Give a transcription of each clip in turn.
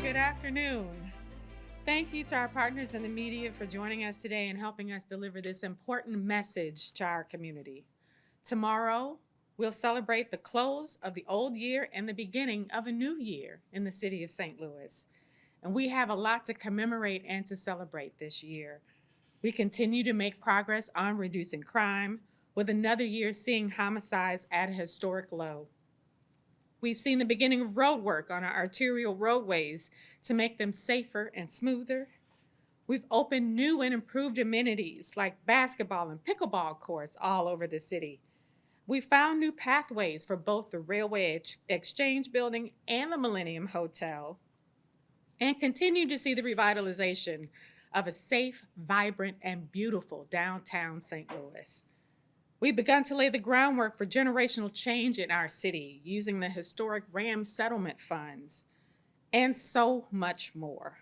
Good afternoon. Thank you to our partners in the media for joining us today and helping us deliver this important message to our community. Tomorrow, we'll celebrate the close of the old year and the beginning of a new year in the city of St. Louis. And we have a lot to commemorate and to celebrate this year. We continue to make progress on reducing crime, with another year seeing homicides at a historic low. We've seen the beginning of road work on our arterial roadways to make them safer and smoother. We've opened new and improved amenities like basketball and pickleball courts all over the city. We found new pathways for both the Railway Exchange Building and the Millennium Hotel, and continue to see the revitalization of a safe, vibrant, and beautiful downtown St. Louis. We've begun to lay the groundwork for generational change in our city using the historic Ram settlement funds and so much more.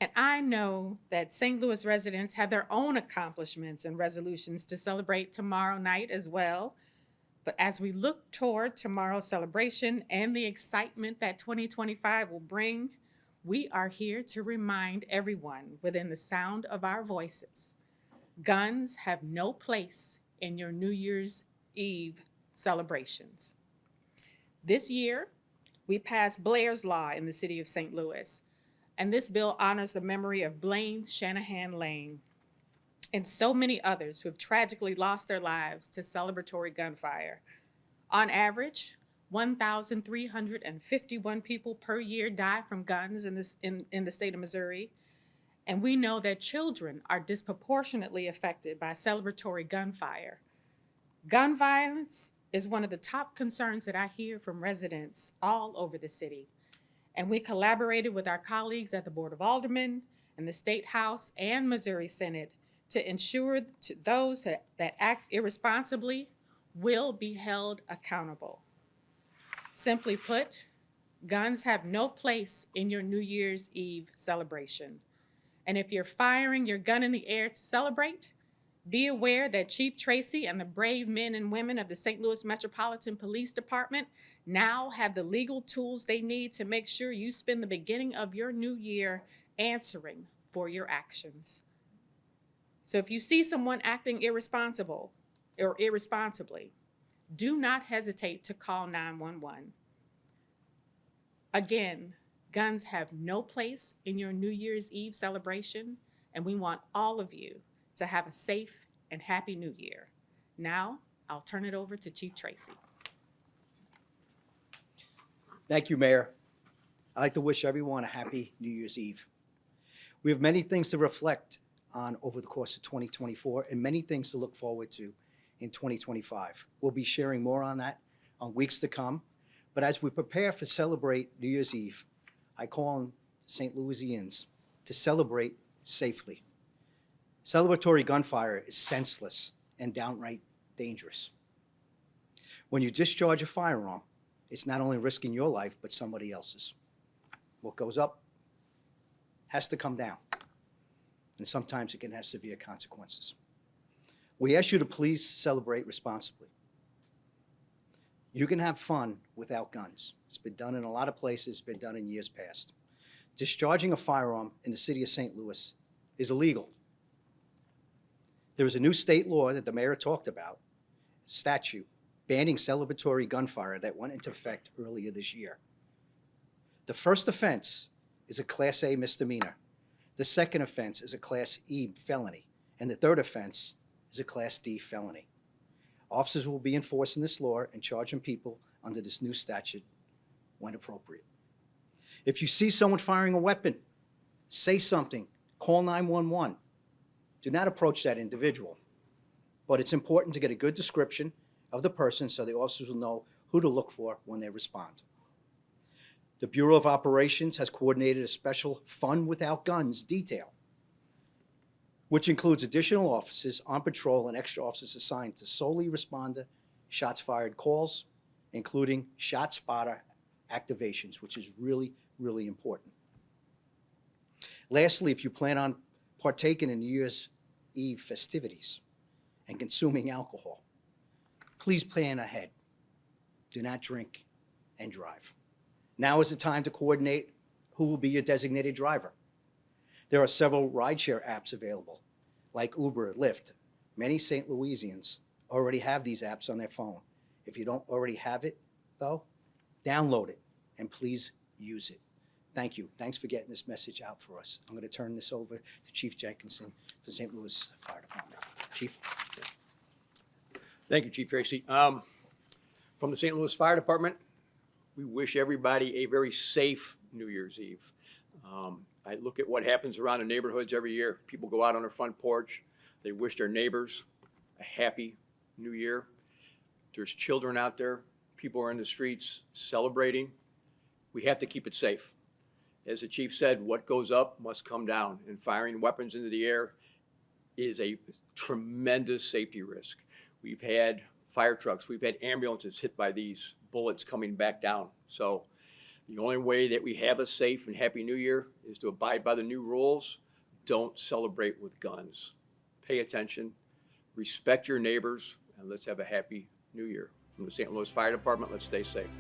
And I know that St. Louis residents have their own accomplishments and resolutions to celebrate tomorrow night as well. But as we look toward tomorrow's celebration and the excitement that 2025 will bring, we are here to remind everyone within the sound of our voices: guns have no place in your New Year's Eve celebrations. This year, we passed Blair's Law in the city of St. Louis, and this bill honors the memory of Blaine Shanahan Lane and so many others who have tragically lost their lives to celebratory gunfire. On average, 1,351 people per year die from guns in the state of Missouri, and we know that children are disproportionately affected by celebratory gunfire. Gun violence is one of the top concerns that I hear from residents all over the city. And we collaborated with our colleagues at the Board of Aldermen and the State House and Missouri Senate to ensure those that act irresponsibly will be held accountable. Simply put, guns have no place in your New Year's Eve celebration. And if you're firing your gun in the air to celebrate, be aware that Chief Tracy and the brave men and women of the St. Louis Metropolitan Police Department now have the legal tools they need to make sure you spend the beginning of your new year answering for your actions. So if you see someone acting irresponsible or irresponsibly, do not hesitate to call 911. Again, guns have no place in your New Year's Eve celebration, and we want all of you to have a safe and happy new year. Now, I'll turn it over to Chief Tracy. Thank you, Mayor. I'd like to wish everyone a happy New Year's Eve. We have many things to reflect on over the course of 2024 and many things to look forward to in 2025. We'll be sharing more on that on weeks to come. But as we prepare to celebrate New Year's Eve, I call on St. Louisians to celebrate safely. Celebratory gunfire is senseless and downright dangerous. When you discharge a firearm, it's not only risking your life, but somebody else's. What goes up has to come down, and sometimes it can have severe consequences. We ask you to please celebrate responsibly. You can have fun without guns. It's been done in a lot of places, been done in years past. Discharging a firearm in the city of St. Louis is illegal. There is a new state law that the mayor talked about, statute, banning celebratory gunfire that went into effect earlier this year. The first offense is a Class A misdemeanor. The second offense is a Class E felony. And the third offense is a Class D felony. Officers will be enforcing this law and charging people under this new statute when appropriate. If you see someone firing a weapon, say something, call 911. Do not approach that individual. But it's important to get a good description of the person so the officers will know who to look for when they respond. The Bureau of Operations has coordinated a special Fun Without Guns detail, which includes additional officers on patrol and extra officers assigned to solely respond to shots fired calls, including shot spotter activations, which is really, really important. Lastly, if you plan on partaking in New Year's Eve festivities and consuming alcohol, please plan ahead. Do not drink and drive. Now is the time to coordinate who will be your designated driver. There are several rideshare apps available, like Uber, Lyft. Many St. Louisians already have these apps on their phone. If you don't already have it, though, download it and please use it. Thank you. Thanks for getting this message out for us. I'm going to turn this over to Chief Jenkinson for St. Louis Fire Department. Chief? Thank you, Chief Tracy. From the St. Louis Fire Department, we wish everybody a very safe New Year's Eve. I look at what happens around the neighborhoods every year. People go out on their front porch. They wish their neighbors a happy New Year. There's children out there. People are in the streets celebrating. We have to keep it safe. As the chief said, what goes up must come down, and firing weapons into the air is a tremendous safety risk. We've had fire trucks, we've had ambulances hit by these bullets coming back down. So the only way that we have a safe and happy New Year is to abide by the new rules. Don't celebrate with guns. Pay attention, respect your neighbors, and let's have a happy New Year. From the St. Louis Fire Department, let's stay safe.